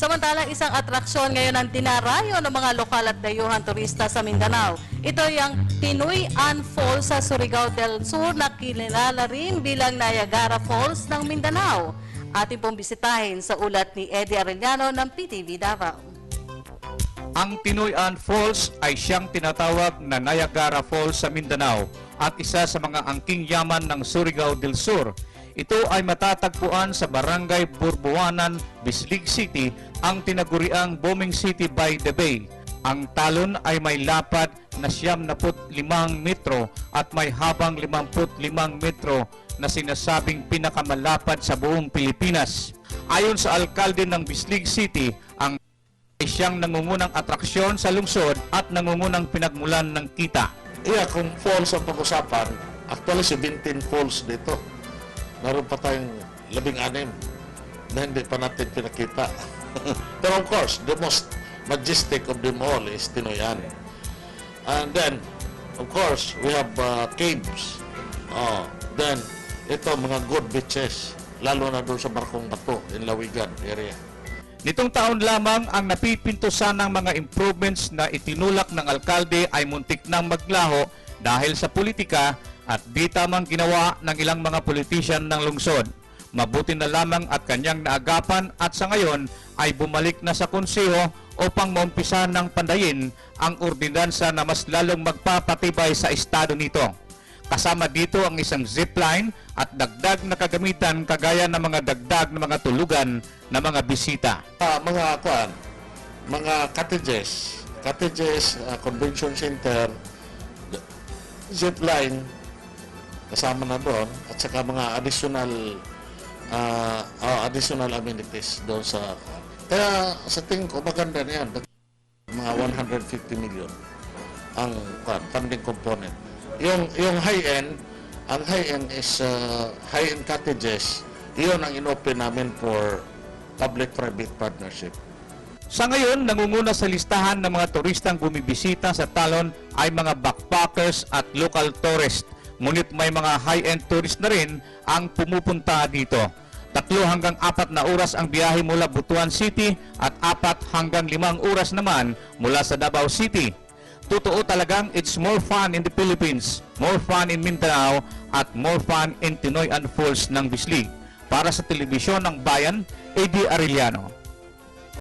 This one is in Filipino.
Samantalang isang atraksyon ngayon ang dinarayo ng mga lokal at dayuhan turista sa Mindanao. Ito yung Tinoyan Falls sa Surigao del Sur na kilala rin bilang Niagara Falls ng Mindanao. Ating pong bisitahin sa ulat ni Eddie Arellano ng PTV Davao. Ang Tinoyan Falls ay siyang tinatawag na Niagara Falls sa Mindanao at isa sa mga angking yaman ng Surigao del Sur. Ito ay matatagpuan sa Barangay Burbuanan, Bislig City, ang tinaguriang Booming City by the Bay. Ang talon ay may lapad na 75 metro at may habang 55 metro na sinasabing pinakamalapad sa buong Pilipinas. Ayon sa alkalde ng Bislig City, ang ay siyang nangungunang atraksyon sa lungsod at nangungunang pinagmulan ng kita. Kung falls ang pag-usapan, actually 17 falls dito. Naroon pa tayong 16 na hindi pa natin pinakita. Pero of course, the most majestic of them all is Tinoyan. And then, of course, we have caves. Then, ito, mga good beaches, lalo na doon sa Barkong Bato, in Lawigan area. Nitong taon lamang ang napipintusan ng mga improvements na itinulak ng alkalde ay muntik nang maglaho dahil sa politika at di tamang ginawa ng ilang mga politician ng lungsod. Mabuti na lamang at kanyang naagapan at sa ngayon ay bumalik na sa konseho upang maumpisa ng pandayin ang ordinansa na mas lalong magpapatibay sa estado nito. Kasama dito ang isang zipline at dagdag na kagamitan kagaya ng mga dagdag na mga tulugan na mga bisita. Mga cottages, convention center, zipline, kasama na doon, at saka mga additional amenities doon sa... Kaya sa tingin ko, maganda na yan. Mga 150 million ang funding component. Yung high-end, ang high-end is high-end cottages. Iyon ang inopen namin for public-private partnership. Sa ngayon, nangunguna sa listahan ng mga turistang bumibisita sa talon ay mga backpackers at local tourists. Ngunit may mga high-end tourist na rin ang pumupunta dito. 3 hanggang 4 na oras ang biyahe mula Butuan City at 4 hanggang 5 oras naman mula sa Davao City. Totoo talagang it's more fun in the Philippines, more fun in Mindanao at more fun in Tinoyan Falls ng Bislig. Para sa Telebisyon ng Bayan, Eddie Arellano.